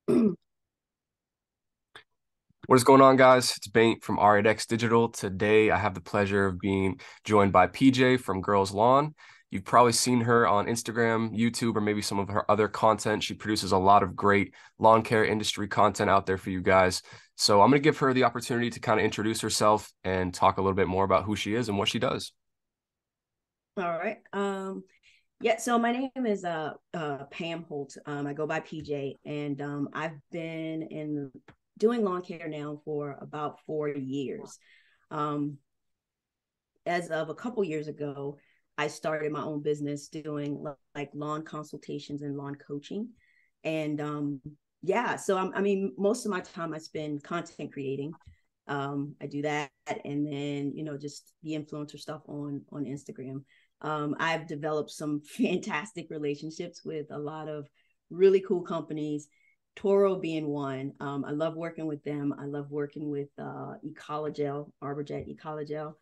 What is going on, guys? It's Baint from R8X Digital. Today, I have the pleasure of being joined by PJ from Girls Lawn. You've probably seen her on Instagram, YouTube, or maybe some of her other content. She produces a lot of great lawn care industry content out there for you guys. So I'm going to give her the opportunity to kind of introduce herself and talk a little bit more about who she is and what she does. All right. Yeah, so my name is Pam Holt. I go by PJ, and I've been in doing lawn care now for about 4 years. Um, as of a couple years ago, I started my own business doing like lawn consultations and lawn coaching. And yeah, so I mean, most of my time I spend content creating. I do that, and then just the influencer stuff on Instagram. I've developed some fantastic relationships with a lot of really cool companies. Toro being one. I love working with them. I love working with Ecologel, Arborjet Ecologel,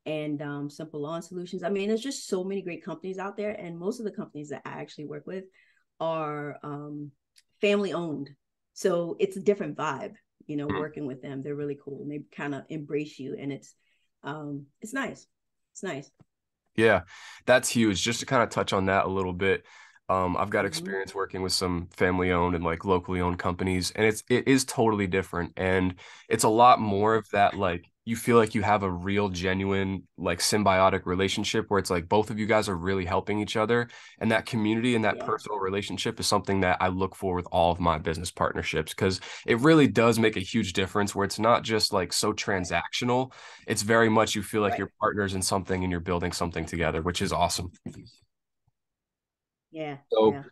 and Simple Lawn Solutions. I mean, there's just so many great companies out there, and most of the companies that I actually work with are family owned. So it's a different vibe, working with them. They're really cool, and they kind of embrace you, and it's nice. It's nice. Yeah, that's huge. Just to kind of touch on that a little bit, I've got Mm-hmm. experience working with some family owned and like locally owned companies, and it is totally different. And it's a lot more of that, like you feel like you have a real genuine like symbiotic relationship where it's like both of you guys are really helping each other. And that community and that Yeah. personal relationship is something that I look for with all of my business partnerships because it really does make a huge difference where it's not just like so Right. transactional. It's very much you feel like Right. you're partners in something and you're building something together, which is awesome. Yeah. So, Yeah.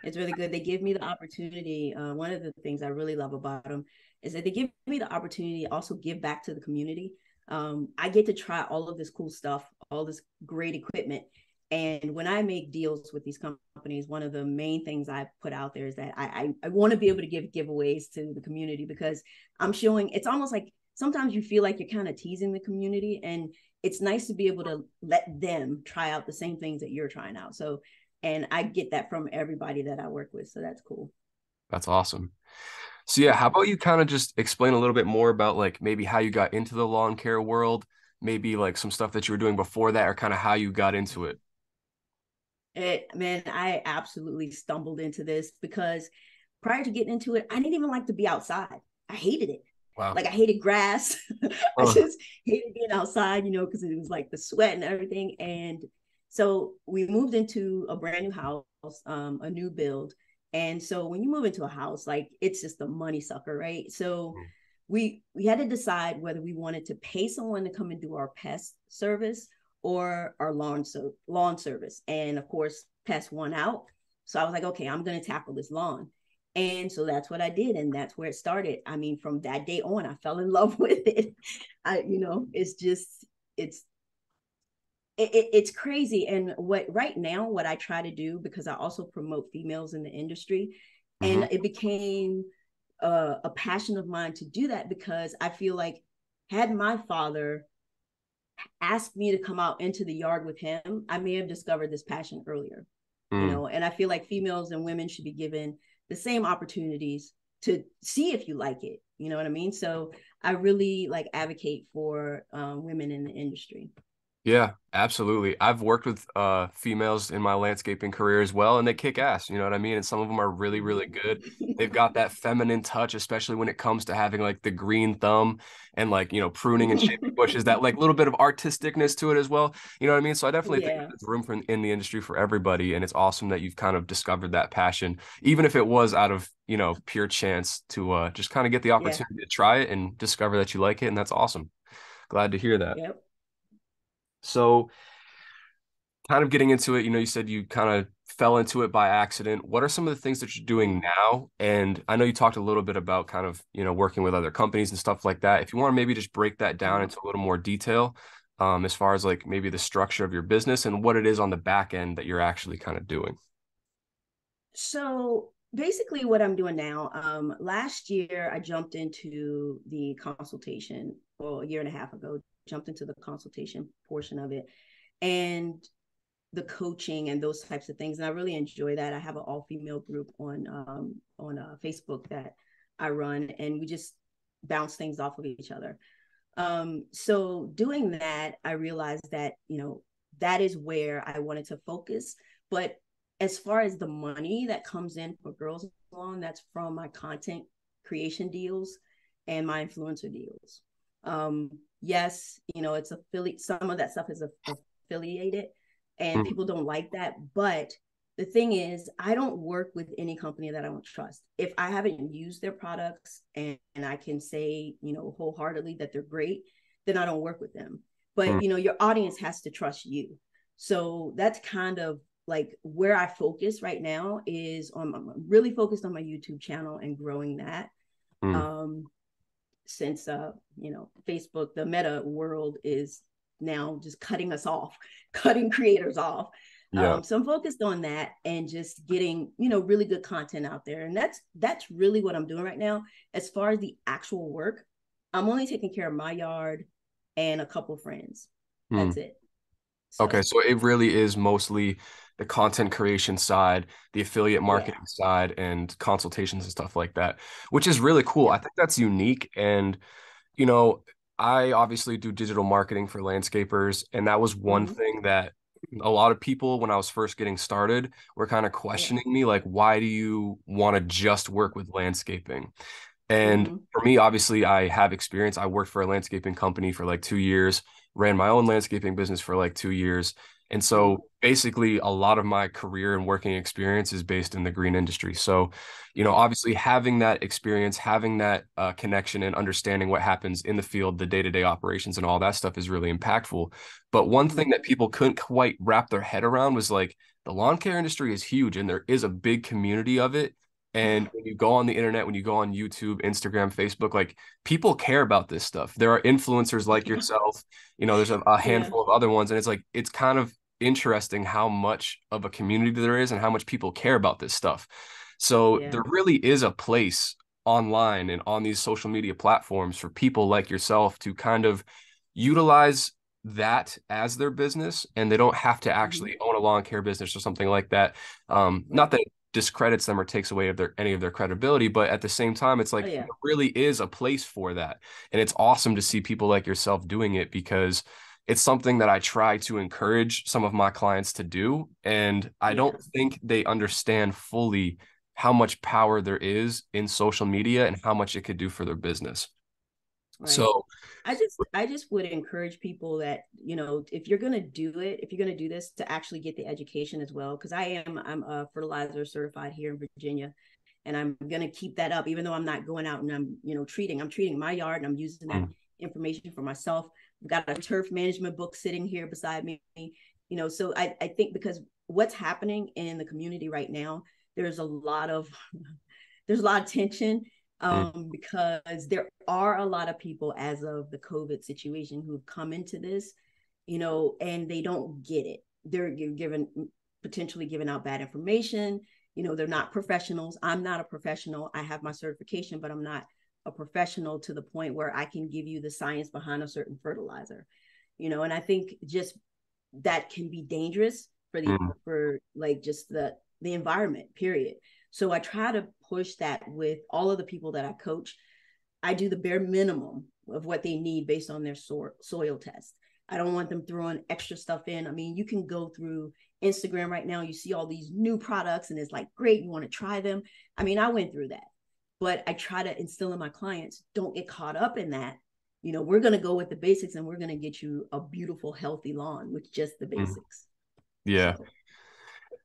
It's really good. They give me the opportunity. One of the things I really love about them is that they give me the opportunity to also give back to the community. I get to try all of this cool stuff, all this great equipment. And when I make deals with these companies, one of the main things I put out there is that I want to be able to give giveaways to the community because I'm showing it's almost like sometimes you feel like you're kind of teasing the community. And it's nice to be able to let them try out the same things that you're trying out. So and I get that from everybody that I work with. So that's cool. that's awesome. So yeah, how Yeah. about you kind of just explain a little bit more about like maybe how you got into the lawn care world, maybe like some stuff that you were doing before that, or kind of how you got into it. Man, I absolutely stumbled into this because prior to getting into it, I didn't even like to be outside. I hated it. Wow. Like I hated grass. I Oh, just hated being outside, because it was like the sweat and everything. And so we moved into a brand new house, a new build. And so when you move into a house, like it's just a money sucker, right? So we had to decide whether we wanted to pay someone to come and do our pest service or our lawn service. And of course, pest won out. So I was like, okay, I'm going to tackle this lawn. And so that's what I did. And that's where it started. I mean, from that day on, I fell in love with it. It's just, it's, it's crazy. And what right now, what I try to do, because I also promote females in the industry, hmm and it became a passion of mine to do that because I feel like had my father asked me to come out into the yard with him, I may have discovered this passion earlier, mm. and I feel like females and women should be given the same opportunities to see if you like it. You know what I mean? So I really like advocate for women in the industry. Yeah, absolutely. I've worked with females in my landscaping career as well, and they kick ass, you know what I mean? And some of them are really, really good. They've got that feminine touch, especially when it comes to having like the green thumb and like, pruning and shaping bushes, that like little bit of artisticness to it as well. You know what I mean? So I definitely think Yeah, there's room for in the industry for everybody, and it's awesome that you've kind of discovered that passion, even if it was out of, pure chance to just kind of get the yeah, opportunity to try it and discover that you like it, and that's awesome. Glad to hear that. yep. So, kind of getting into it, you said you kind of fell into it by accident. What are some of the things that you're doing Mm-hmm. now? And I know you talked a little bit about kind of, working with other companies and stuff like that. If you want to maybe just break that down Mm-hmm. into a little more detail, as far as like maybe the structure of your business and what it is on the back end that you're actually kind of doing. So basically, what I'm doing now, last year I jumped into the consultation, well, a year and a half ago, jumped into the consultation portion of it. And the coaching and those types of things. And I really enjoy that. I have an all female group on Facebook that I run, and we just bounce things off of each other. So doing that, I realized that, that is where I wanted to focus. But as far as the money that comes in for Girls Alone, that's from my content creation deals and my influencer deals. Yes, it's affiliate. Some of that stuff is affiliated, and people don't like that. But the thing is, I don't work with any company that I don't trust. If I haven't used their products and I can say, wholeheartedly that they're great, then I don't work with them. But, your audience has to trust you. So that's kind of like where I focus right now is I'm really focused on my YouTube channel and growing that. Since, Facebook, the meta world is now just cutting us off, cutting creators off. Yeah. So I'm focused on that and just getting, really good content out there. And that's really what I'm doing right now. As far as the actual work, I'm only taking care of my yard and a couple friends. That's it. Okay, So so it really is mostly the content creation side, the affiliate yeah. marketing side, and consultations and stuff like that, which is really cool. I Yep. think that's unique. And, you know, I obviously do digital marketing for landscapers, and that was one Mm-hmm. thing that a lot of people, when I was first getting started, were kind of Yeah. questioning me, like, why do you want to just work with landscaping? And Mm-hmm. for me, obviously, I have experience. I worked for a landscaping company for like 2 years, ran my own landscaping business for like 2 years. And Mm-hmm. so basically, a lot of my career and working experience is based in the green industry. So, Yeah. obviously, having that experience, having that connection, and understanding what happens in the field, the day-to-day operations, and all that stuff is really impactful. But one thing Mm-hmm. that people couldn't quite wrap their head around was like the lawn care industry is huge, and there is a big community of it. And when you go on the internet, when you go on YouTube, Instagram, Facebook, like people care about this stuff. There are influencers like yourself, there's a Yeah. handful of other ones. And it's like, it's kind of interesting how much of a community there is and how much people care about this stuff. So Yeah. there really is a place online and on these social media platforms for people like yourself to kind of utilize that as their business, and they don't have to Mm-hmm. actually own a lawn care business or something like that. Not Right. that discredits them or takes away of any of their credibility, but at the same time, it's Oh like there yeah. really is a place for that. And it's awesome to see people like yourself doing it, because it's something that I try to encourage some of my clients to do. And I Yeah. don't think they understand fully how much power there is in social media and how much it could do for their business. Right. So, I just would encourage people that, if you're going to do it, if you're going to do this, to actually get the education as well. Cause I'm a fertilizer certified here in Virginia, and I'm going to keep that up, even though I'm not going out and I'm treating my yard, and I'm using that mm, information for myself. I've got a turf management book sitting here beside me, so I think because what's happening in the community right now, there's a lot of, there's a lot of tension, mm, because there are a lot of people as of the COVID situation who've come into this, and they don't get it. They're given potentially giving out bad information. They're not professionals. I'm not a professional. I have my certification, but I'm not a professional to the point where I can give you the science behind a certain fertilizer. And I think just that can be dangerous mm, for like just the environment, period. So I try to push that with all of the people that I coach. I do the bare minimum of what they need based on their soil test. I don't want them throwing extra stuff in. I mean, you can go through Instagram right now, you see all these new products, and it's like, great, you want to try them. I mean, I went through that, but I try to instill in my clients, don't get caught up in that. We're going to go with the basics, and we're going to get you a beautiful, healthy lawn with just the mm. basics. Yeah. So,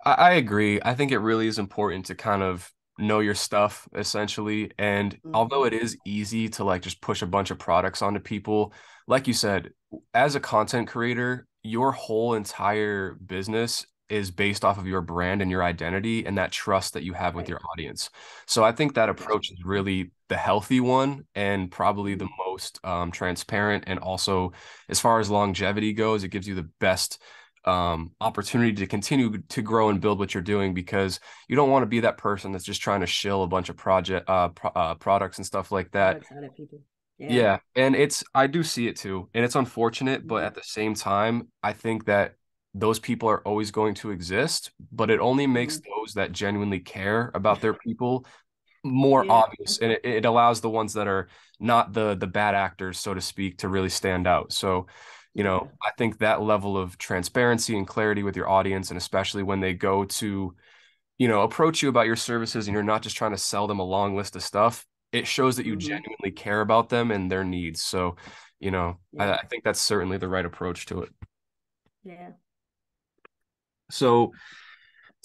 I agree. I think it really is important to kind of know your stuff essentially. And although mm-hmm. it is easy to like just push a bunch of products onto people, like you said, as a content creator, your whole entire business is based off of your brand and your identity and that trust that you have with Right. your audience. So I think that Right. approach is really the healthy one and probably the Mm-hmm. most transparent. And also, as far as longevity goes, it gives you the best opportunity to continue to grow and build what you're doing, because you don't want to be that person that's just trying to shill a bunch of products and stuff like that. Products out of people. Yeah. Yeah, and I do see it too, and it's unfortunate, but Mm-hmm. at the same time, I think that those people are always going to exist, but it only makes Mhm. those that genuinely care about their people more Yeah. obvious, and it allows the ones that are not the bad actors, so to speak, to really stand out. So, Yeah. I think that level of transparency and clarity with your audience, and especially when they go to, approach you about your services and you're not just trying to sell them a long list of stuff, it shows that you Hmm. genuinely care about them and their needs. So, Yeah. I think that's certainly the right approach to it. Yeah. So,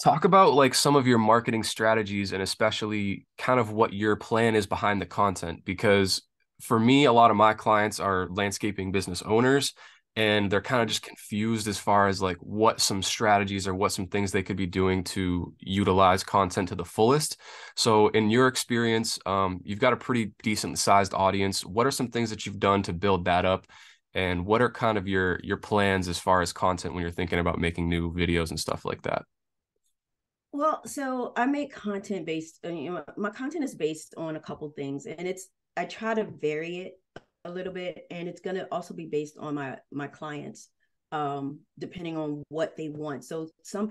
talk about like some of your marketing strategies and especially kind of what your plan is behind the content. Because for me, a lot of my clients are landscaping business owners and they're kind of just confused as far as like what some strategies or what some things they could be doing to utilize content to the fullest. So in your experience, you've got a pretty decent sized audience. What are some things that you've done to build that up? And what are kind of your plans as far as content when you're thinking about making new videos and stuff like that? Well, so I make content based, my content is based on a couple things, and I try to vary it a little bit, and it's going to also be based on my clients, depending on what they want. So some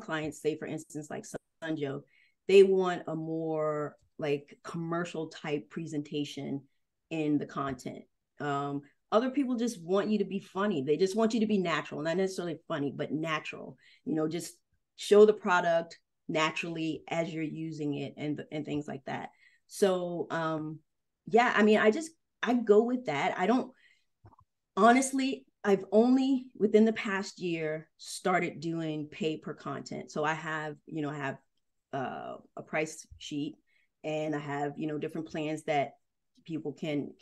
clients, say for instance, like Sunjo, they want a more like commercial type presentation in the content. Other people just want you to be funny. They just want you to be natural, not necessarily funny, but natural. Just show the product naturally as you're using it and things like that. So yeah, I mean, I go with that. I don't honestly, I've only within the past year started doing pay per content. So I have a price sheet, and I have, different plans that people can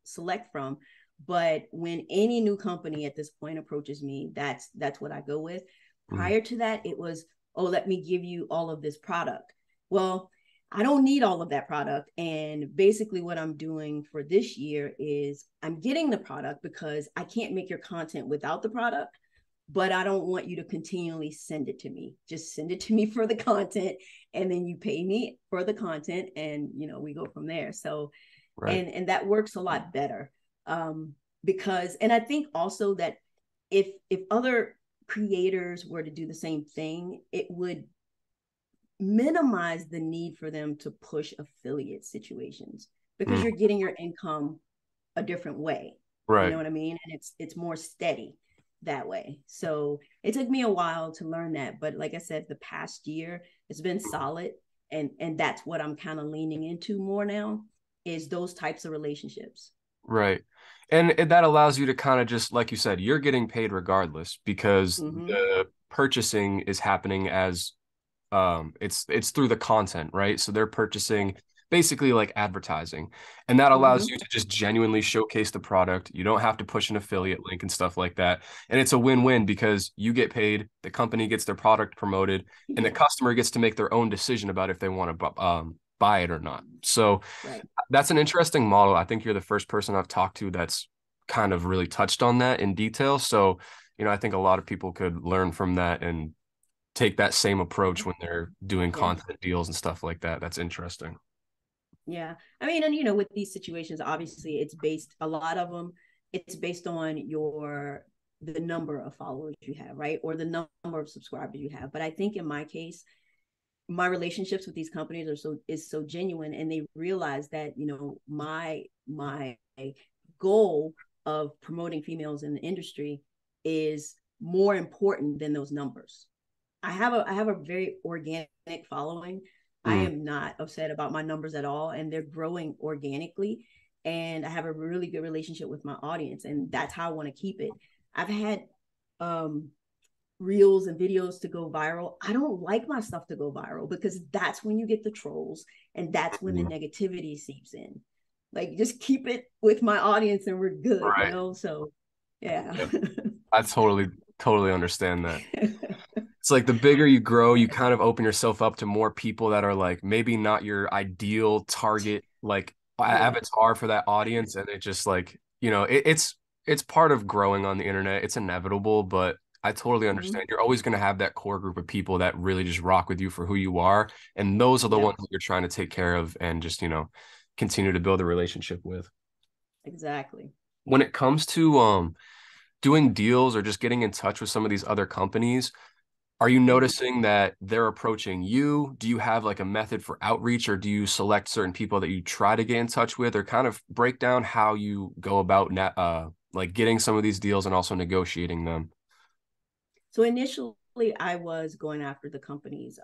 select from. But when any new company at this point approaches me, that's what I go with. Mm, Prior to that, it was, oh, let me give you all of this product. Well, I don't need all of that product. And basically, what I'm doing for this year is I'm getting the product because I can't make your content without the product, but I don't want you to continually send it to me. Just send it to me for the content, and then you pay me for the content, and we go from there. So, right. and that works a lot better, um, because, and I think also that if other creators were to do the same thing, it would minimize the need for them to push affiliate situations because Mm, you're getting your income a different way. You right. know what I mean? And it's more steady that way. So it took me a while to learn that, but like I said, the past year it's been solid, and that's what I'm kind of leaning into more now, is those types of relationships. Right. And that allows you to kind of just, like you said, you're getting paid regardless because Mm-hmm. the purchasing is happening as it's through the content, right? So they're purchasing basically like advertising. And that allows Mm-hmm. you to just genuinely showcase the product. You don't have to push an affiliate link and stuff like that. And it's a win-win because you get paid, the company gets their product promoted, and the Yeah. customer gets to make their own decision about if they want to buy it or not. So Right. that's an interesting model. I think you're the first person I've talked to that's kind of really touched on that in detail. So, I think a lot of people could learn from that and take that same approach Yeah. when they're doing Yeah. content deals and stuff like that. That's interesting. Yeah. I mean, and with these situations, obviously a lot of them, it's based on the number of followers you have, right? Or the number of subscribers you have. But I think in my case, my relationships with these companies is so genuine, and they realize that, my goal of promoting females in the industry is more important than those numbers. I have a very organic following. I Mm, am not upset about my numbers at all, and they're growing organically. And I have a really good relationship with my audience, and that's how I want to keep it. I've had um, reels and videos to go viral. I don't like my stuff to go viral because that's when you get the trolls, and that's when the mm, negativity seeps in. Like, just keep it with my audience, and we're good, right. So, yeah. Yep. I totally understand that. It's like the bigger you grow, you kind of open yourself up to more people that are like maybe not your ideal target, like Yeah. avatar for that audience. And it just like, it's part of growing on the internet. It's inevitable, but I totally Mm-hmm. understand. You're always going to have that core group of people that really just rock with you for who you are. And those are the Yep. ones that you're trying to take care of and just, continue to build a relationship with. Exactly. When it comes to doing deals or just getting in touch with some of these other companies, are you Mhm. noticing that they're approaching you? Do you have like a method for outreach, or do you select certain people that you try to get in touch with, or kind of break down how you go about like getting some of these deals and also negotiating them? So initially, I was going after the companies.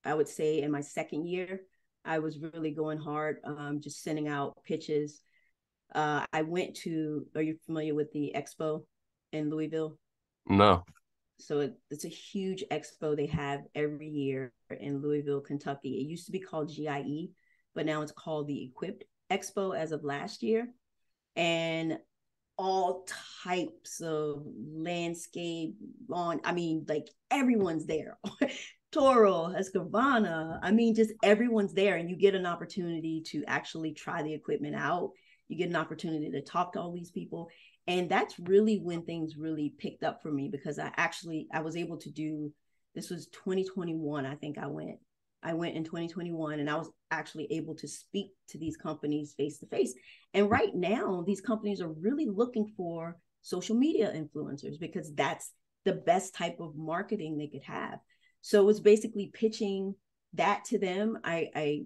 I would say in my second year, I was really going hard, just sending out pitches. I went to, are you familiar with the expo in Louisville? No. It's a huge expo they have every year in Louisville, Kentucky. It used to be called GIE, but now it's called the Equipped Expo as of last year. And all types of landscape lawn. I mean, like everyone's there. Toro, Escavana. I mean, just everyone's there, and you get an opportunity to actually try the equipment out. You get an opportunity to talk to all these people. And that's really when things really picked up for me, because I was able to do, this was 2021. I think I went in 2021, and I was actually able to speak to these companies face to face. And right now, these companies are really looking for social media influencers, because that's the best type of marketing they could have. So it's basically pitching that to them. I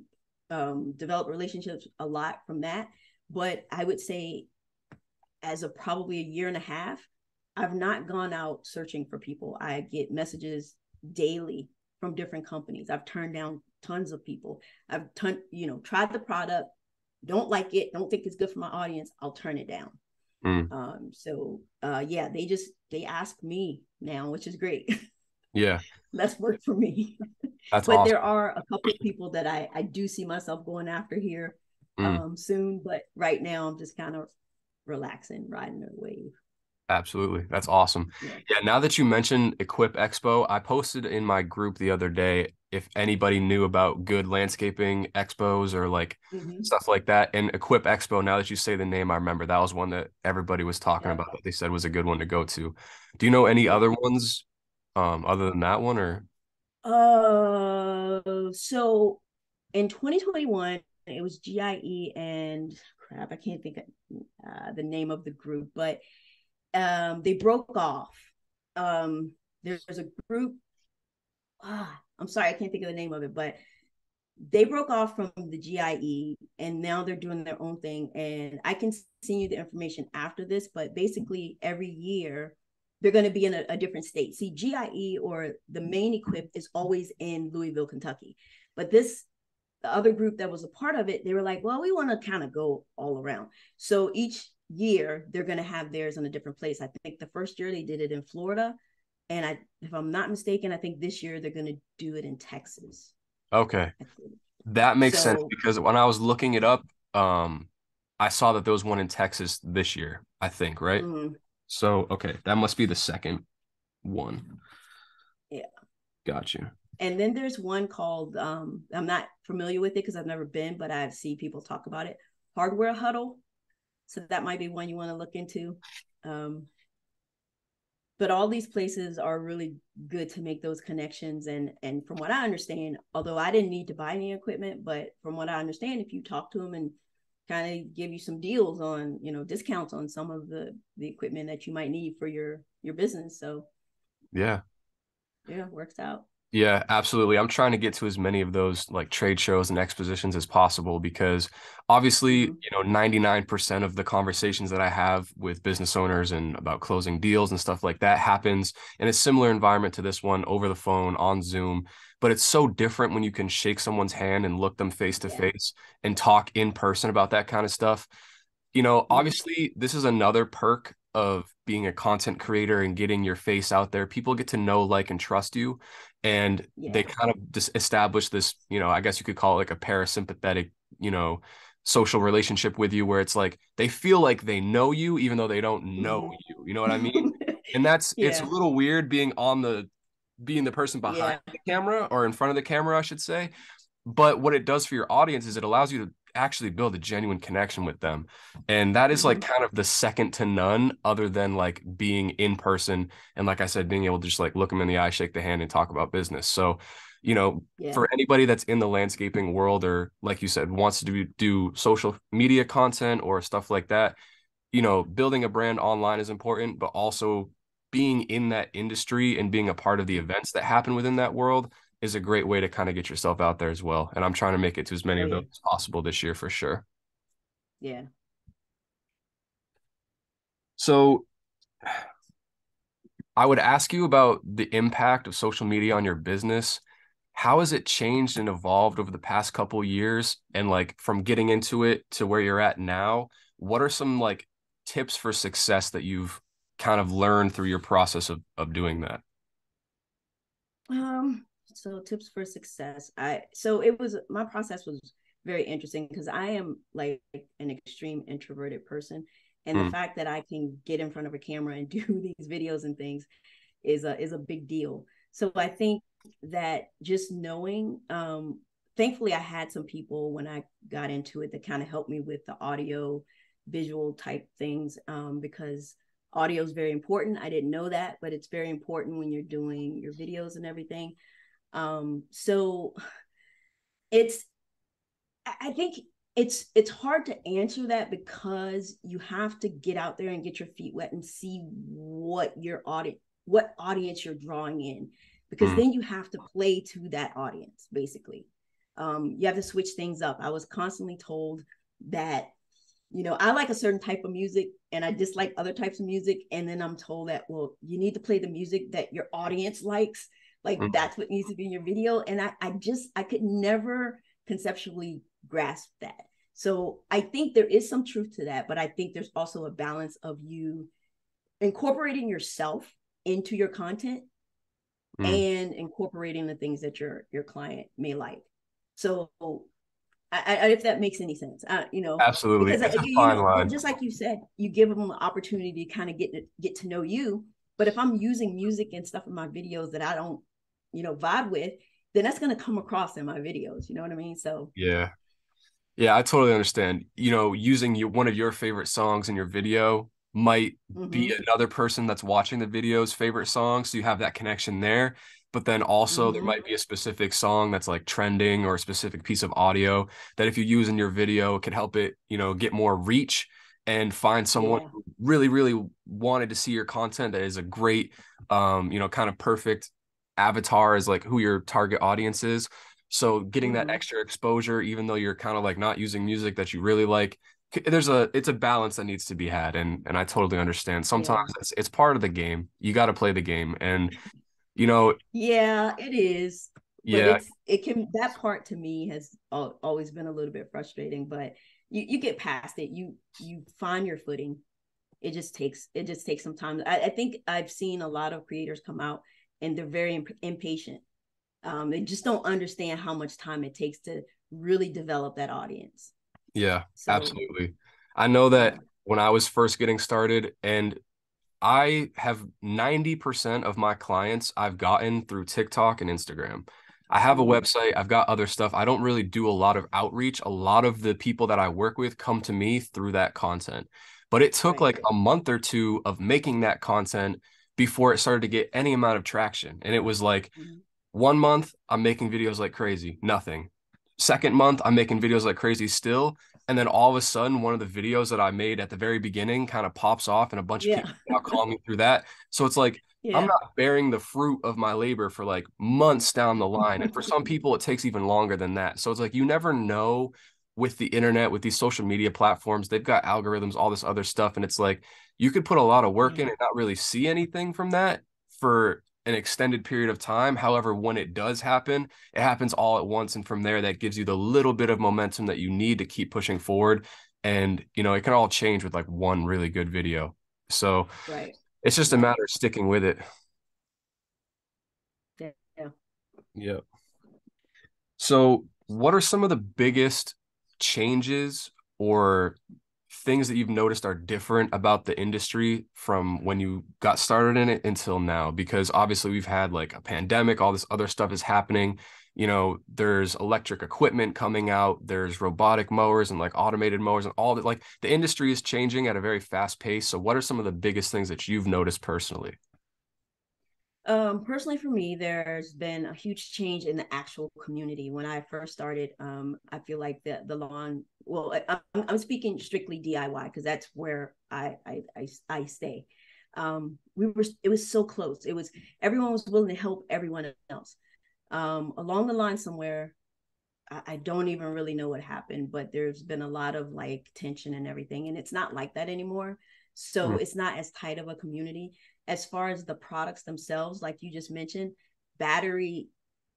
developed relationships a lot from that. But I would say, as of probably a year and a half, I've not gone out searching for people. I get messages daily from different companies. I've turned down tons of people. Tried the product, don't like it, don't think it's good for my audience, I'll turn it down. Mm, Yeah, they ask me now, which is great. yeah, Less work for me. that's But there awesome. are a couple of people that I do see myself going after here Mm. soon. But right now I'm just kind of relaxing, riding the wave. Absolutely. That's awesome. Yeah. Yeah, now that you mentioned Equip Expo, I posted in my group the other day if anybody knew about good landscaping expos or like Mm-hmm. stuff like that. And Equip Expo, now that you say the name, I remember that was one that everybody was talking Yep. about that they said was a good one to go to. Do you know any Yeah. other ones other than that one or? So in 2021, it was GIE and crap, I can't think of the name of the group, but they broke off. There's a group. I'm sorry, I can't think of the name of it, but they broke off from the GIE and now they're doing their own thing. And I can send you the information after this, but basically every year they're going to be in a different state. See, GIE, or the main equip, is always in Louisville, Kentucky. But the other group that was a part of it, they were like, well, we want to kind of go all around. So each year they're going to have theirs in a different place. I think the first year they did it in Florida. And if I'm not mistaken, I think this year they're going to do it in Texas. Okay. I think. That makes sense So, because when I was looking it up, I saw that there was one in Texas this year, I think, right? mm, So, okay, that must be the second one. yeah. Got you. And then there's one called, I'm not familiar with it because I've never been, but I've seen people talk about it. Hardware Huddle. So that might be one you want to look into. Um, but all these places are really good to make those connections. And from what I understand, although I didn't need to buy any equipment, but from what I understand, if you talk to them and kind of give you some deals on, discounts on some of the equipment that you might need for your business. So Yeah. yeah, works out. Yeah, absolutely. I'm trying to get to as many of those like trade shows and expositions as possible because obviously, Mm-hmm. 99% of the conversations that I have with business owners and about closing deals and stuff like that happens in a similar environment to this one over the phone on Zoom. But it's so different when you can shake someone's hand and look them face to Yeah. face and talk in person about that kind of stuff. Mm-hmm. Obviously, this is another perk of being a content creator and getting your face out there. People get to know, like, and trust you. And they Yeah. kind of just establish this, I guess you could call it like a parasympathetic, you know, social relationship with you where it's like they feel like they know you, even though they don't know you. You know what I mean? Mm-hmm. And it's a Yeah. little weird being the person behind Yeah. the camera or in front of the camera, I should say. But what it does for your audience is it allows you to actually build a genuine connection with them. And that is like Mm-hmm. kind of the second to none other than like being in person. And like I said, being able to just like look them in the eye, shake the hand and talk about business. So, Yeah. for anybody that's in the landscaping world or like you said, wants to do social media content or stuff like that, building a brand online is important, but also being in that industry and being a part of the events that happen within that world is a great way to kind of get yourself out there as well. And I'm trying to make it to as many Oh of those yeah, as possible this year for sure. yeah. So I would ask you about the impact of social media on your business. How has it changed and evolved over the past couple years? And like from getting into it to where you're at now, what are some like tips for success that you've kind of learned through your process of doing that? So tips for success. So it was my process was very interesting because I am like an extreme introverted person. And the Mm, fact that I can get in front of a camera and do these videos and things is a big deal. So I think that just knowing, thankfully I had some people when I got into it that kind of helped me with the audio visual type things, because audio is very important. I didn't know that, but it's very important when you're doing your videos and everything. So it's I think it's hard to answer that because you have to get out there and get your feet wet and see what audience you're drawing in, because mm, then you have to play to that audience basically. You have to switch things up. I was constantly told that I like a certain type of music and I dislike other types of music. And then I'm told that, well, you need to play the music that your audience likes. Like mm. that's what needs to be in your video. And I could never conceptually grasp that. So I think there is some truth to that, but I think there's also a balance of you incorporating yourself into your content Mm. and incorporating the things that your client may like. So if that makes any sense, Absolutely. because It's a fine line. just like you said, you give them an opportunity to kind of get to know you. But if I'm using music and stuff in my videos that I don't, vibe with, then that's going to come across in my videos. You know what I mean? So, Yeah. Yeah, I totally understand. Using one of your favorite songs in your video might be mm-hmm, another person that's watching the video's favorite song, so you have that connection there. But then also there mm-hmm, might be a specific song that's like trending or a specific piece of audio that if you use in your video, it could help it, get more reach and find someone yeah, who really, really wanted to see your content that is a great, kind of perfect avatar is like who your target audience is. So getting that mm-hmm, extra exposure, even though you're kind of like not using music that you really like, it's a balance that needs to be had, and I totally understand. Sometimes yeah. it's part of the game. You got to play the game, and you know, Yeah, it is. But yeah, it can that part to me has always been a little bit frustrating, but you get past it. You find your footing. It just takes some time. I think I've seen a lot of creators come out and they're very impatient. They just don't understand how much time it takes to really develop that audience. yeah, So absolutely. I know that yeah. when I was first getting started, and I have 90% of my clients I've gotten through TikTok and Instagram. I have a Mm-hmm. website, I've got other stuff. I don't really do a lot of outreach. A lot of the people that I work with come to me through that content. But it took Right. like a month or two of making that content before it started to get any amount of traction. And it was like Mm-hmm. 1 month, I'm making videos like crazy, nothing. Second month, I'm making videos like crazy still. And then all of a sudden, one of the videos that I made at the very beginning kind of pops off, and a bunch of Yeah. people now call me through that. So it's like I'm Yeah. not bearing the fruit of my labor for like months down the line. And for some people, it takes even longer than that. So it's like you never know with the internet, with these social media platforms, they've got algorithms, all this other stuff. And it's like you could put a lot of work in Yeah. and not really see anything from that for an extended period of time. However, when it does happen, it happens all at once. And from there, that gives you the little bit of momentum that you need to keep pushing forward. And, it can all change with like one really good video. So Right. it's just a Right. matter of sticking with it. Yeah. Yeah. Yeah. So, what are some of the biggest changes or things that you've noticed are different about the industry from when you got started in it until now? Because obviously we've had like a pandemic, all this other stuff is happening. There's electric equipment coming out, there's robotic mowers and like automated mowers and all that. Like the industry is changing at a very fast pace. So, what are some of the biggest things that you've noticed personally? Personally for me, there's been a huge change in the actual community. When I first started, I feel like the lawn well, I'm speaking strictly DIY because that's where I stay. It was so close. It was everyone was willing to help everyone else. Along the line somewhere, I don't even really know what happened, but there's been a lot of like tension and everything, and it's not like that anymore. So Mm. it's not as tight of a community. As far as the products themselves, like you just mentioned, battery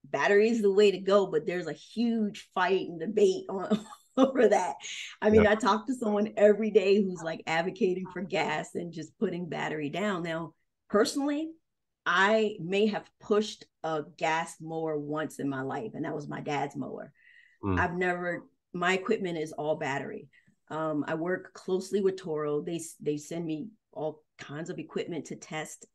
battery is the way to go, but there's a huge fight and debate on over that. I Yeah. mean, I talk to someone every day who's like advocating for gas and just putting battery down. Now, personally, I may have pushed a gas mower once in my life, and that was my dad's mower. Mm. I've never, my equipment is all battery. I work closely with Toro. They send me all kinds of equipment to test,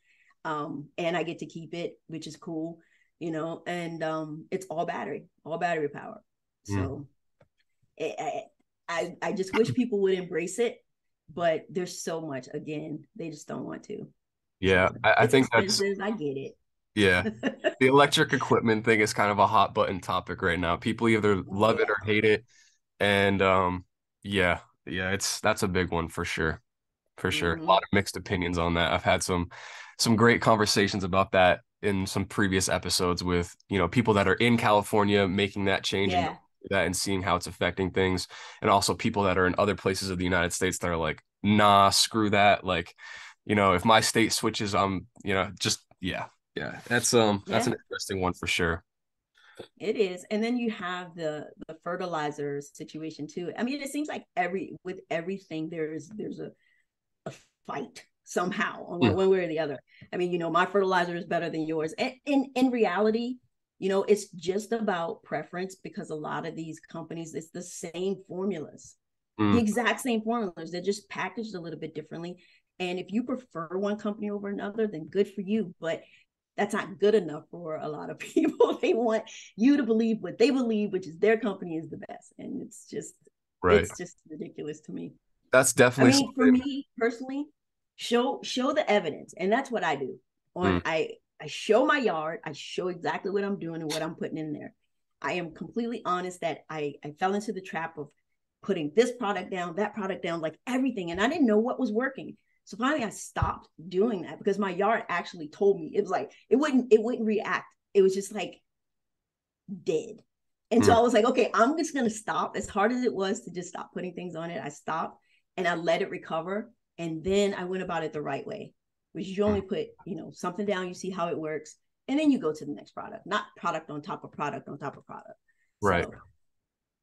and I get to keep it, which is cool, and it's all battery power. Mm. So I just wish people would embrace it, but there's so much. Again, they just don't want to. Yeah, So I it's think that's expensive. I get yeah. it. The electric equipment thing is kind of a hot button topic right now. People either love it Yeah. or hate it. And yeah, yeah, that's a big one for sure. For sure. A Mm-hmm. lot of mixed opinions on that. I've had some great conversations about that in some previous episodes with, people that are in California making that change and Yeah. that and seeing how it's affecting things. And also people that are in other places of the United States that are like, nah, screw that. Like, if my state switches, just yeah. Yeah. That's Yeah. an interesting one for sure. It is. And then you have the fertilizer situation too. I mean, it seems like with everything there's a fight somehow on Mm. one way or the other. I mean, my fertilizer is better than yours. And in reality, it's just about preference because a lot of these companies, it's the same formulas, the Mm. exact same formulas. They're just packaged a little bit differently. And if you prefer one company over another, then good for you. But that's not good enough for a lot of people. They want you to believe what they believe, which is their company is the best. And Right. it's just ridiculous to me. That's I definitely mean, for something. me personally, show the evidence, and that's what I do. Mm. I show my yard, I show exactly what I'm doing and what I'm putting in there. I am completely honest that I fell into the trap of putting this product down, that product down, like everything, and I didn't know what was working. So finally, I stopped doing that because my yard actually told me it was like it wouldn't react. It was just like dead. And so Mm. I was like, okay, I'm just gonna stop. As hard as it was to just stop putting things on it, I stopped and I let it recover. And then I went about it the right way, which you Mm. only put, something down, you see how it works, and then you go to the next product, not product on top of product on top of product. Right. So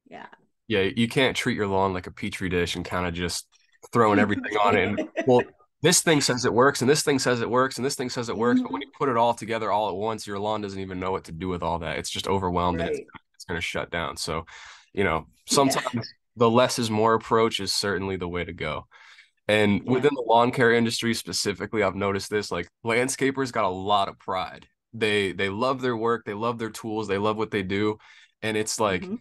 yeah. Yeah, you can't treat your lawn like a petri dish and kind of just throwing everything on it. And well, this thing says it works, and this thing says it works, and this thing says it works. But when Mm-hmm. you put it all together all at once, your lawn doesn't even know what to do with all that. It's just overwhelmed and Right. it's going to shut down. So, Yeah. sometimes the less is more approach is certainly the way to go. And Yeah. within the lawn care industry specifically, I've noticed this, like landscapers got a lot of pride. They love their work, they love their tools, they love what they do. And it's like, Mm-hmm.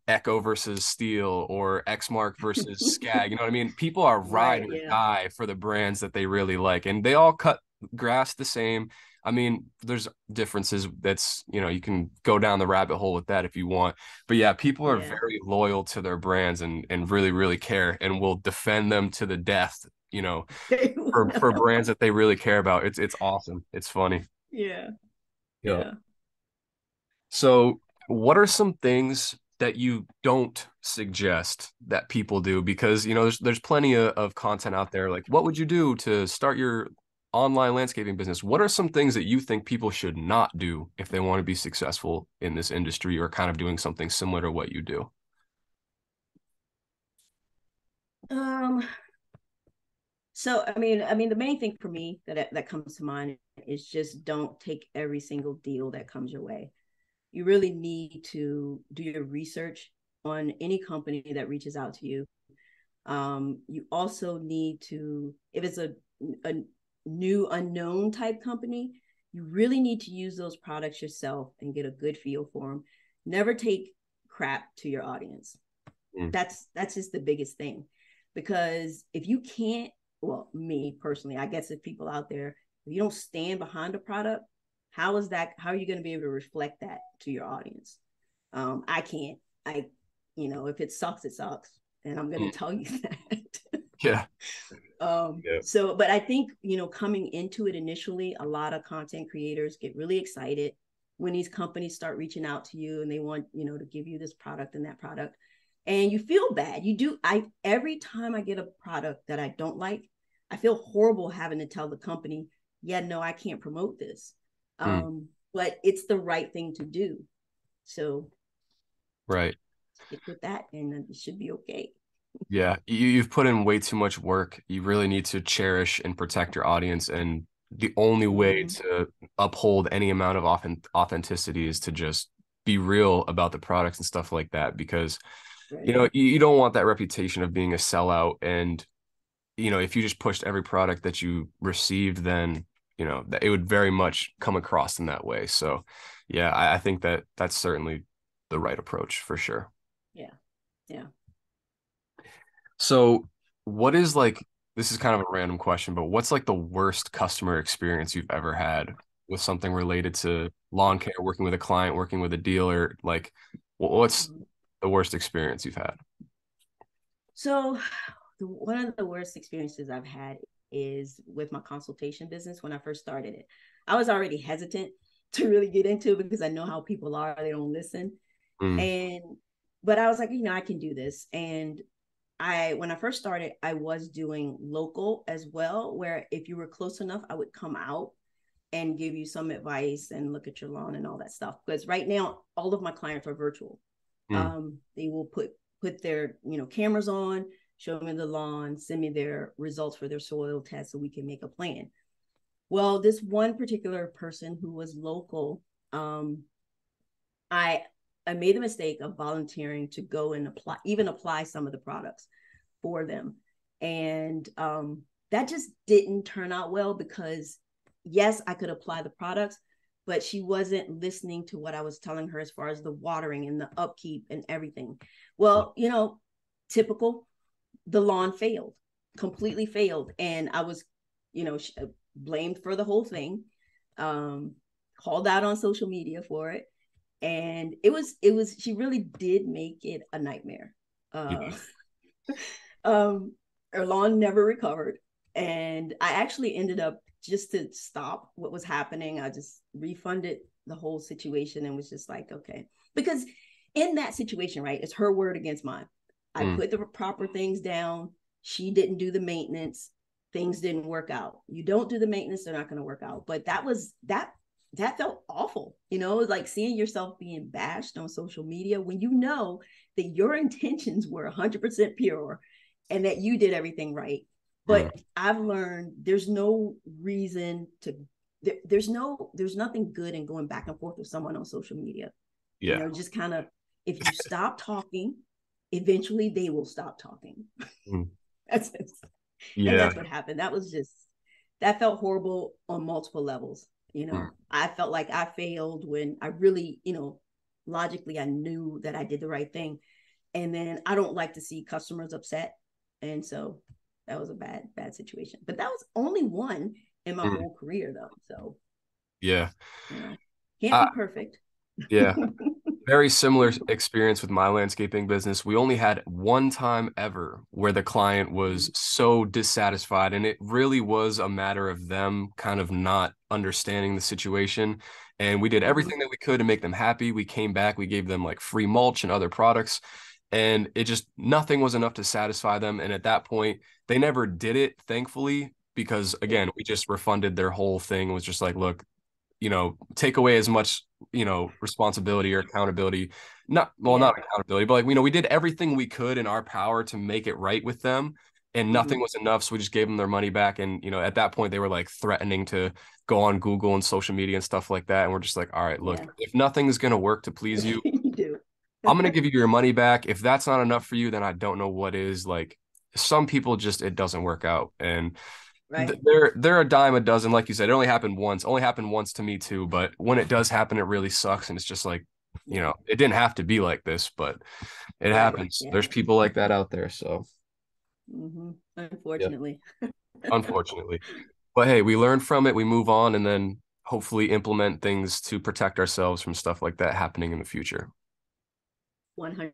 Echo versus Steel or Exmark versus Skag. You know what I mean? People are ride Right. or Yeah. die for the brands that they really like. And they all cut grass the same. I mean, there's differences that's, you can go down the rabbit hole with that if you want. But yeah, people are Yeah. very loyal to their brands and really, really care and will defend them to the death, for brands that they really care about. It's awesome. It's funny. Yeah. Yeah. Yeah. So, what are some things that you don't suggest that people do? Because, there's plenty of content out there. Like, what would you do to start your online landscaping business? What are some things that you think people should not do if they want to be successful in this industry or kind of doing something similar to what you do? Um, So I mean, the main thing for me that comes to mind is just don't take every single deal that comes your way. You really need to do your research on any company that reaches out to you. You also need to, if it's a new unknown type company, you really need to use those products yourself and get a good feel for them. Never take crap to your audience. Mm. That's just the biggest thing, because if you can't, well, me personally, I guess if people out there, if you don't stand behind a product, how are you going to be able to reflect that to your audience? I can't. if it sucks, it sucks. And I'm going Mm. to tell you that. Yeah. Yeah. So, but I think, coming into it initially, a lot of content creators get really excited when these companies start reaching out to you and they want, to give you this product and that product. And you feel bad. You do. Every time I get a product that I don't like, I feel horrible having to tell the company, yeah, no, I can't promote this. Mm. But it's the right thing to do. So Right. stick with that and it should be okay. Yeah, you've put in way too much work. You really need to cherish and protect your audience, and the only way Mm-hmm. to uphold any amount of authenticity is to just be real about the products and stuff like that. Because Right. you don't want that reputation of being a sellout, and if you just pushed every product that you received, then that it would very much come across in that way. So, yeah, I think that that's certainly the right approach for sure. Yeah. Yeah. So, what is like, this is kind of a random question, but what's like the worst customer experience you've ever had with something related to lawn care, working with a client, working with a dealer? Like, what's Mhm. the worst experience you've had? So, one of the worst experiences I've had is with my consultation business when I first started it. I was already hesitant to really get into it because I know how people are, they don't listen. Mm, And, but I was like, I can do this. And when I first started, I was doing local as well, where if you were close enough, I would come out and give you some advice and look at your lawn and all that stuff. Because right now, all of my clients are virtual. mm, They will put their cameras on, show me the lawn, send me their results for their soil test, so we can make a plan. Well, this one particular person who was local, um, I I made the mistake of volunteering to go and apply some of the products for them, and that just didn't turn out well because yes, I could apply the products, but she wasn't listening to what I was telling her as far as the watering and the upkeep and everything. Well, typical, the lawn failed, completely failed, and I was, blamed for the whole thing. Um, Called out on social media for it, and it was she really did make it a nightmare. yeah. uh um Her lawn never recovered, and I actually ended up, just to stop what was happening, I just refunded the whole situation and was just like, okay, because in that situation, right, it's her word against mine. I Mm, put the proper things down, she didn't do the maintenance, things didn't work out. You don't do the maintenance, they're not going to work out. But that felt awful, like seeing yourself being bashed on social media when you know that your intentions were 100% pure and that you did everything right. mm, But I've learned there's no reason to, there's nothing good in going back and forth with someone on social media. yeah. Just kind of, if you stop talking, eventually they will stop talking. Mm, That's it. And yeah. that's what happened. That felt horrible on multiple levels. Mm, I felt like I failed when I really, logically I knew that I did the right thing. And then I don't like to see customers upset. And so that was a bad situation. But that was only one in my mm, whole career though. So, yeah. you know, can't Uh, be perfect. yeah. Very similar experience with my landscaping business. We only had one time ever where the client was so dissatisfied, and it really was a matter of them kind of not understanding the situation. And we did Mm-hmm. everything that we could to make them happy. We came back, we gave them like free mulch and other products, and it just nothing was enough to satisfy them. And at that point, they never did it, thankfully, because Yeah. again, we just refunded their whole thing. It was just like, look, take away as much, responsibility or accountability. Not Yeah. accountability, but like, we did everything we could in our power to make it right with them, and nothing Mm-hmm. was enough. So we just gave them their money back. And, at that point, they were like threatening to go on Google and social media and stuff like that. And we're just like, all right, look, Yeah. if nothing is going to work to please you, You do. I'm going to give you your money back. If that's not enough for you, then I don't know what is. Like, some people just, it doesn't work out. And Right. they're a dime a dozen, like you said. It only happened once to me too, but when it does happen, it really sucks. And it's just like, Yeah. it didn't have to be like this, but it Right. happens. Yeah. There's people like that out there. So Mm-hmm. yeah, Unfortunately. unfortunately. But hey, we learn from it, we move on, and then hopefully implement things to protect ourselves from stuff like that happening in the future. 100%.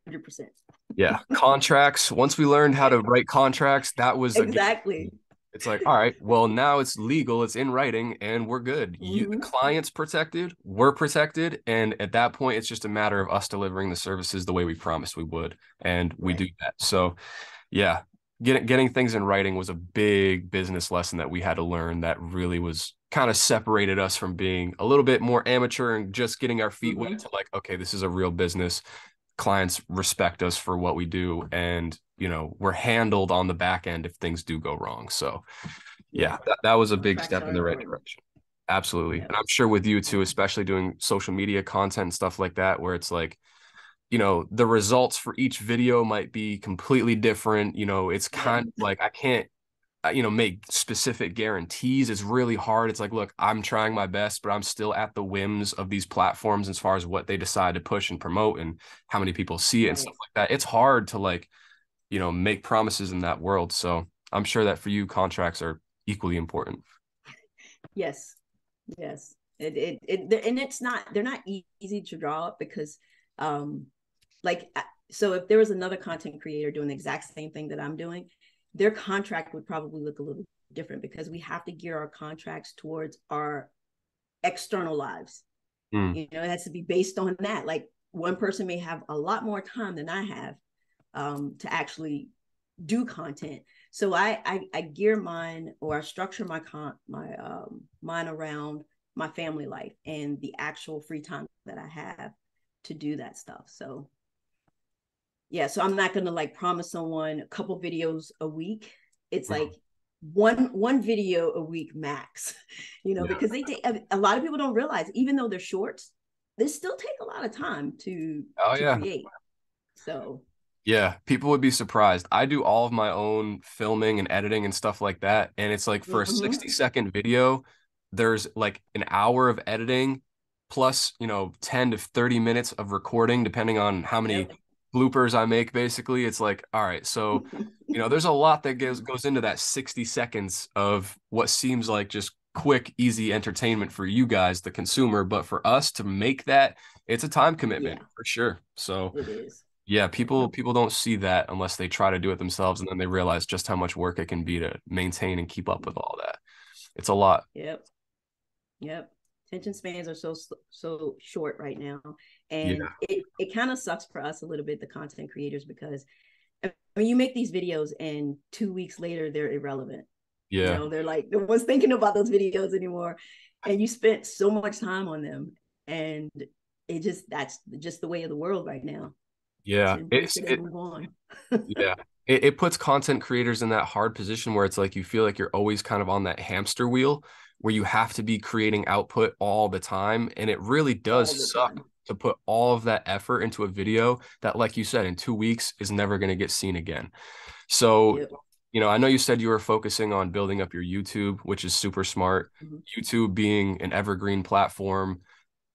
Yeah, contracts. Once we learned how to write contracts, that was a game. Exactly. It's like, all right, well, now it's legal, it's in writing, and we're good. The Hmm. client's protected, we're protected, and at that point, it's just a matter of us delivering the services the way we promised we would, and we Right. do that. So, yeah, getting things in writing was a big business lesson that we had to learn that really was kind of separated us from being a little bit more amateur and just getting our feet wet Hmm. to like, okay, this is a real business. Clients respect us for what we do, and we're handled on the back end if things do go wrong. So Yeah. yeah, that was a big Contracts step are in the right important. direction. Absolutely. Yeah. And I'm sure with you too, especially doing social media content and stuff like that, where it's like, the results for each video might be completely different. It's Yep. kind of like I can't, make specific guarantees. It's really hard. It's like, look, I'm trying my best, but I'm still at the whims of these platforms as far as what they decide to push and promote and how many people see it and Right. stuff like that. It's hard to like, make promises in that world. So I'm sure that for you, contracts are equally important. Yes. Yes. And it's not, they're not easy to draw up because, um, like, so if there was another content creator doing the exact same thing that I'm doing, their contract would probably look a little different because we have to gear our contracts towards our external lives. Mm, It has to be based on that. Like one person may have a lot more time than I have to actually do content. So I gear mine or I structure my mine around my family life and the actual free time that I have to do that stuff. So yeah, so I'm not gonna like promise someone a couple videos a week. It's mm, like one video a week max, yeah. because they take a lot of people don't realize even though they're shorts, they still take a lot of time to Oh yeah. create. So Yeah, people would be surprised. I do all of my own filming and editing and stuff like that. And it's like for a mm-hmm. 60-second video, there's like an hour of editing plus, 10 to 30 minutes of recording, depending on how many Yep. bloopers I make, basically. It's like, all right, so, there's a lot that goes into that 60 seconds of what seems like just quick, easy entertainment for you guys, the consumer. But for us to make that, it's a time commitment Yeah, for sure. So, it is. yeah, Yep. people don't see that unless they try to do it themselves, and then they realize just how much work it can be to maintain and keep up with all that. It's a lot. Yep. Yep. Attention spans are so short right now, and Yeah, it kind of sucks for us a little bit, the content creators, because I mean, you make these videos and 2 weeks later they're irrelevant. yeah, They're like no one's thinking about those videos anymore, and you spent so much time on them, and that's just the way of the world right now. yeah. To embrace it and move on. Yeah. It puts content creators in that hard position where it's like you feel like you're always kind of on that hamster wheel where you have to be creating output all the time. And it really All the does suck time. to put all of that effort into a video that, like you said, in 2 weeks is never going to get seen again. So, Yep. I know you said you were focusing on building up your YouTube, which is super smart. Mm-hmm. YouTube being an evergreen platform,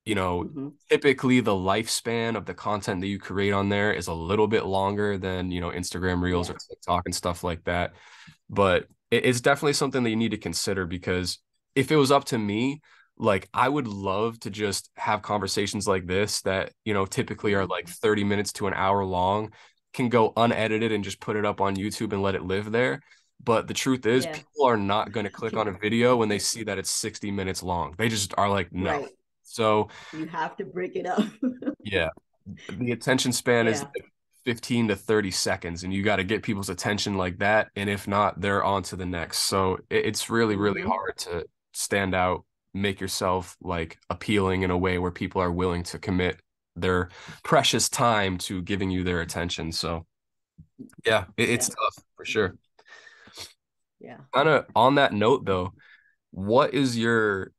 you know, Mm-hmm. typically the lifespan of the content that you create on there is a little bit longer than, Instagram Reels or Yeah. TikTok and stuff like that. But it's definitely something that you need to consider because if it was up to me, like I would love to just have conversations like this that, typically are Mm-hmm. like 30 minutes to an hour long, can go unedited and just put it up on YouTube and let it live there. But the truth is, Yeah. people are not going to click on a video when they see that it's 60 minutes long. They just are like, no. Right. So You have to break it up. yeah, the attention span is Yeah. like 15 to 30 seconds, and you got to get people's attention like that. And if not, they're on to the next. So it's really, really Mm-hmm. hard to stand out, make yourself like appealing in a way where people are willing to commit their precious time to giving you their attention. So yeah, it's Yeah. tough for sure. Yeah. Kind of on that note, though, what is your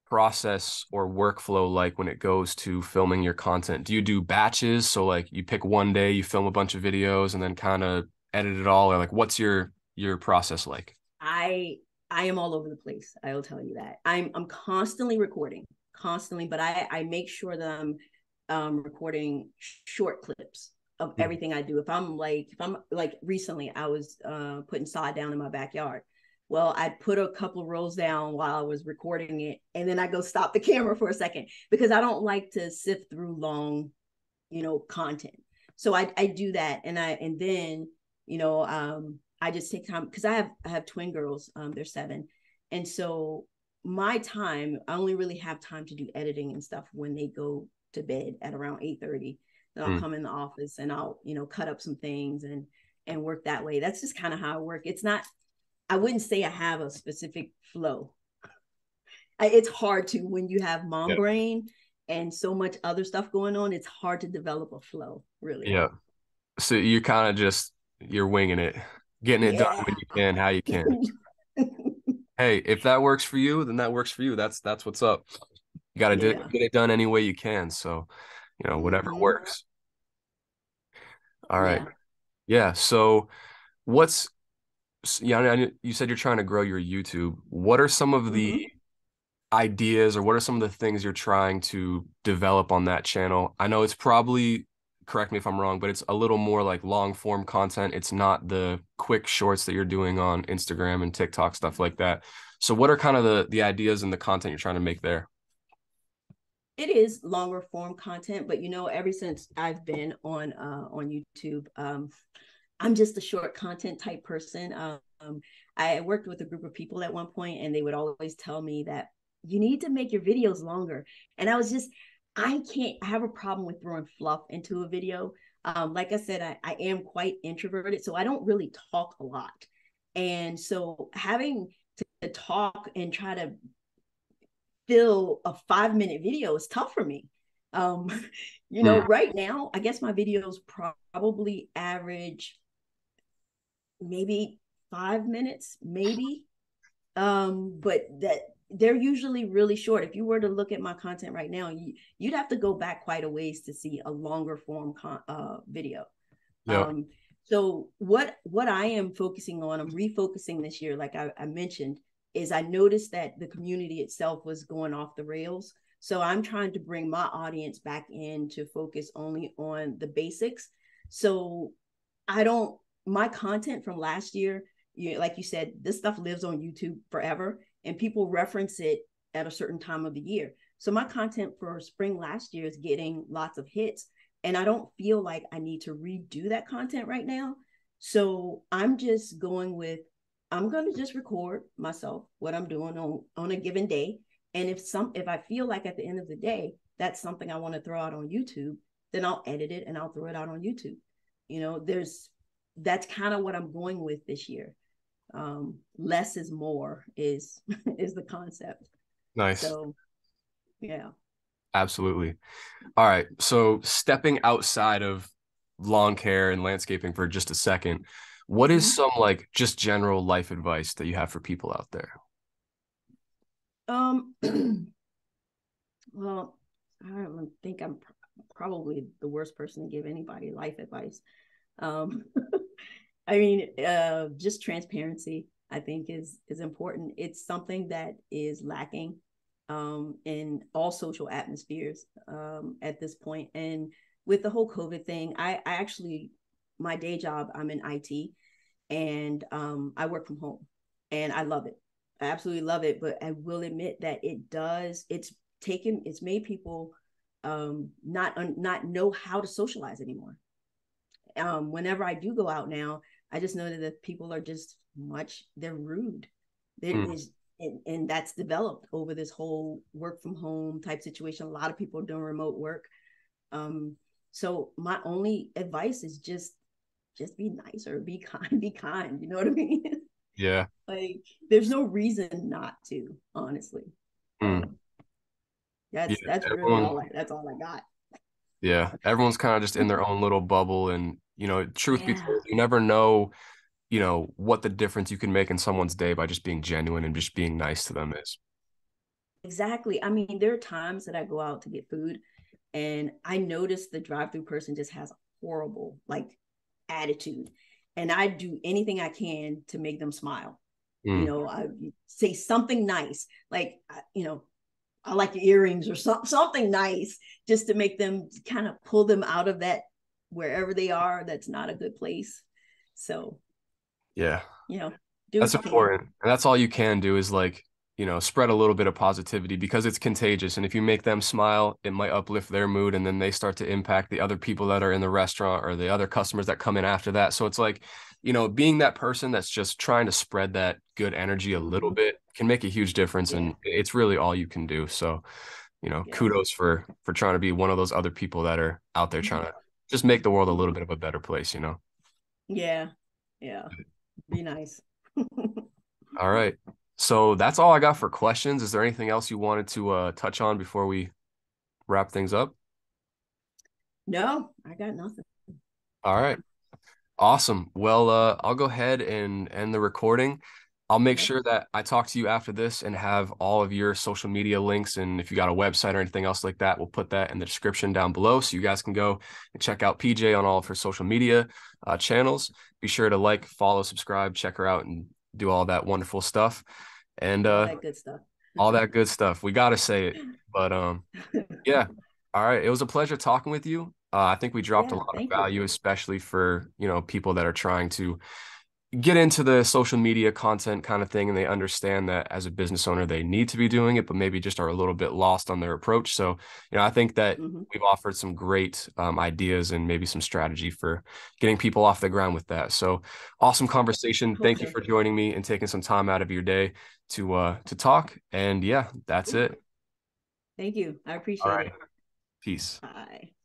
process or workflow like when it goes to filming your content? Do you do batches? So like you pick one day, you film a bunch of videos and then kind of edit it all, or like what's your process like? I I am all over the place. I will tell you that. I'm constantly recording, constantly, but I make sure that I'm recording short clips of Hmm. everything I do. If I'm like recently I was putting sod down in my backyard. Well, I put a couple of rolls down while I was recording it, and then I go stop the camera for a second because I don't like to sift through long, content. So I do that, and then I just take time because I have twin girls. They're 7, and so my time, I only really have time to do editing and stuff when they go to bed at around 8:30. Then I'll Mm. come in the office and I'll cut up some things and work that way. That's just kind of how I work. It's not, I wouldn't say I have a specific flow. It's hard to, when you have mom Yeah. brain and so much other stuff going on, it's hard to develop a flow, really. Yeah. So you kind of just you're winging it, getting it done Yeah. when you can, how you can. Hey, if that works for you, then that works for you. That's what's up. You got to Yeah. get it done any way you can. So, whatever Hmm. works. All right. Yeah. Yeah. So what's yeah, you said you're trying to grow your YouTube. What are some of the Hmm. ideas or what are some of the things you're trying to develop on that channel? I know it's probably, correct me if I'm wrong, but it's a little more like long form content. It's not the quick shorts that you're doing on Instagram and TikTok, stuff like that. So what are kind of the ideas and the content you're trying to make there? It is longer form content, but ever since I've been on YouTube, I'm just a short content type person. I worked with a group of people at one point, and they would always tell me that you need to make your videos longer. And I was just, I can't, I have a problem with throwing fluff into a video. Like I said, I am quite introverted, so I don't really talk a lot. And so having to talk and try to fill a 5-minute video is tough for me. Um, Mm, right now, I guess my videos probably average maybe 5 minutes, maybe. But that they're usually really short. If you were to look at my content right now, you'd have to go back quite a ways to see a longer form video. yeah. Um, so what I am focusing on, I'm refocusing this year, like I mentioned, is I noticed that the community itself was going off the rails. So I'm trying to bring my audience back in to focus only on the basics. So I don't, my content from last year, like you said, this stuff lives on YouTube forever, and people reference it at a certain time of the year. So my content for spring last year is getting lots of hits, and I don't feel like I need to redo that content right now. So I'm just going with, I'm going to just record myself what I'm doing on a given day, and if I feel like at the end of the day that's something I want to throw out on YouTube, then I'll edit it and I'll throw it out on YouTube. There's That's kind of what I'm going with this year. Less is more is is the concept. Nice. So yeah. Absolutely. All right. So stepping outside of lawn care and landscaping for just a second, what is Mm-hmm. some like just general life advice that you have for people out there? Um, well, I don't think I'm probably the worst person to give anybody life advice. Um, I mean, just transparency, I think is important. It's something that is lacking in all social atmospheres at this point. And with the whole COVID thing, I actually, my day job, I'm in IT, and I work from home, and I love it. I absolutely love it. But I will admit that it's made people not know how to socialize anymore. Whenever I do go out now, I just know that people are just they're rude. There Mm, is, and that's developed over this whole work from home type situation. A lot of people are doing remote work. Um, so my only advice is just be nicer, be kind, be kind. You know what I mean? yeah. Like there's no reason not to, honestly. Mm, So yeah. that's really Everyone, that's all I got. yeah. Everyone's kind of just in their own little bubble. And, truth be Yeah. told, you never know, what the difference you can make in someone's day by just being genuine and just being nice to them is. Exactly. I mean, there are times that I go out to get food, and I notice the drive-through person just has a horrible like attitude, and I do anything I can to make them smile. Mm, I say something nice, like I like your earrings, or something nice, just to make them, kind of pull them out of that, wherever they are. That's not a good place. So yeah. do That's what you can. important. And that's all you can do is like spread a little bit of positivity because it's contagious. And if you make them smile, it might uplift their mood, and then they start to impact the other people that are in the restaurant or the other customers that come in after that. So it's like, being that person that's just trying to spread that good energy a little Hmm. bit can make a huge difference. Yeah. And it's really all you can do. So, Yeah. kudos for trying to be one of those other people that are out there trying to just make the world a little bit of a better place. Yeah. Yeah. Be nice. All right. So that's all I got for questions. Is there anything else you wanted to touch on before we wrap things up? No, I got nothing. All right. Awesome. Well, I'll go ahead and end the recording. I'll make Okay. sure that I talk to you after this and have all of your social media links. And if you got a website or anything else like that, we'll put that in the description down below so you guys can go and check out PJ on all of her social media channels. Be sure to like, follow, subscribe, check her out, and do all that wonderful stuff. And All that good stuff. all that good stuff. We got to say it. But yeah. All right. It was a pleasure talking with you. I think we dropped a Yeah. lot of Thank you. value, especially for, people that are trying to get into the social media content kind of thing, and they understand that as a business owner, they need to be doing it, but maybe just are a little bit lost on their approach. So, I think that Hmm. we've offered some great ideas and maybe some strategy for getting people off the ground with that. So awesome conversation. Hope Thank you so. for joining me and taking some time out of your day to talk. And yeah, that's Yeah. it. Thank you. I All appreciate right. it. Peace. Bye.